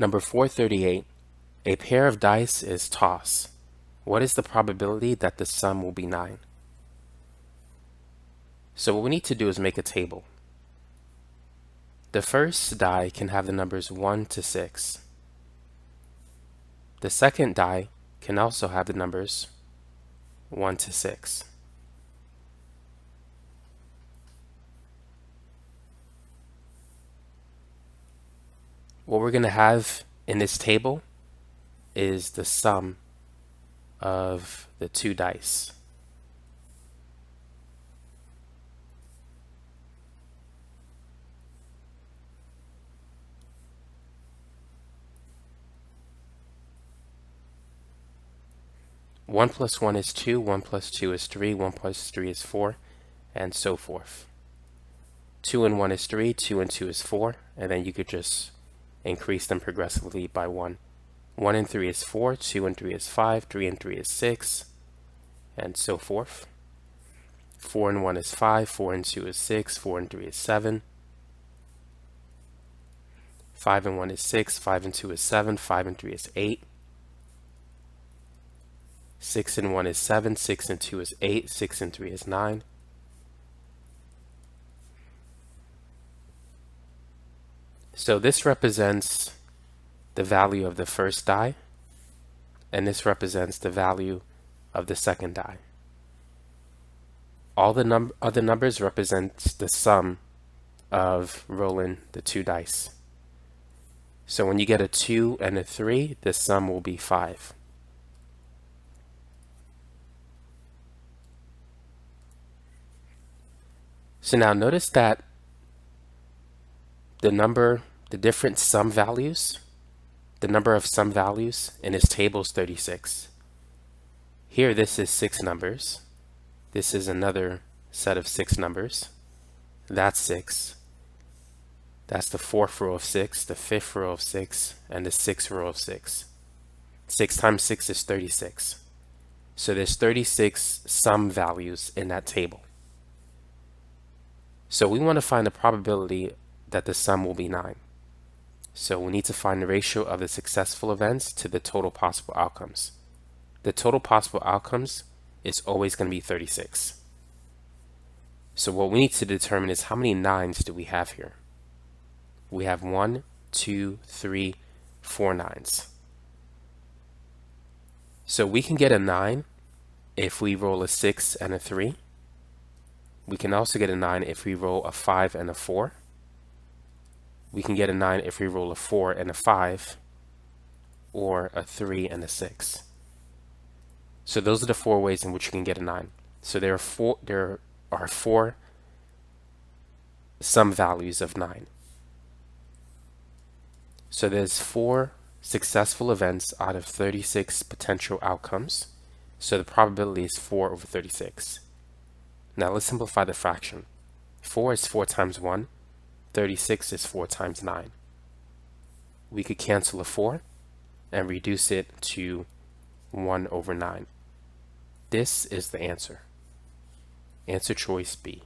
Number 438, a pair of dice is tossed. What is the probability that the sum will be 9? So what we need to do is make a table. The first die can have the numbers 1 to 6. The second die can also have the numbers 1 to 6. What we're going to have in this table is the sum of the two dice. One plus 1 is 2, 1 plus 2 is 3, 1 plus 3 is 4, and so forth. 2 and 1 is 3, 2 and 2 is 4, and then you could just increase them progressively by 1. 1 and 3 is 4, 2 and 3 is 5, 3 and 3 is 6, and so forth. 4 and 1 is 5, 4 and 2 is 6, 4 and 3 is 7. 5 and 1 is 6, 5 and 2 is 7, 5 and 3 is 8. 6 and 1 is 7, 6 and 2 is 8, 6 and 3 is 9. So this represents the value of the first die, and this represents the value of the second die. All the other numbers represent the sum of rolling the two dice. So when you get a 2 and a 3, the sum will be 5. So now notice that the different sum values, the number of sum values in this table is 36. Here this is 6 numbers. This is another set of 6 numbers. That's 6. That's the 4th row of 6, the 5th row of 6, and the 6th row of 6. 6 times 6 is 36. So there's 36 sum values in that table. So we want to find the probability that the sum will be 9. So we need to find the ratio of the successful events to the total possible outcomes. The total possible outcomes is always going to be 36. So what we need to determine is how many 9s do we have here? We have 1, 2, 3, 4 9s. So we can get a 9 if we roll a 6 and a 3. We can also get a 9 if we roll a 5 and a 4. We can get a 9 if we roll a 4 and a 5, or a 3 and a 6. So those are the 4 ways in which you can get a 9. So there are 4 sum values of 9. So there's 4 successful events out of 36 potential outcomes. So the probability is 4 over 36. Now let's simplify the fraction. 4 is 4 times 1. 36 is 4 times 9. We could cancel a 4 and reduce it to 1 over 9. This is the answer. Answer choice B.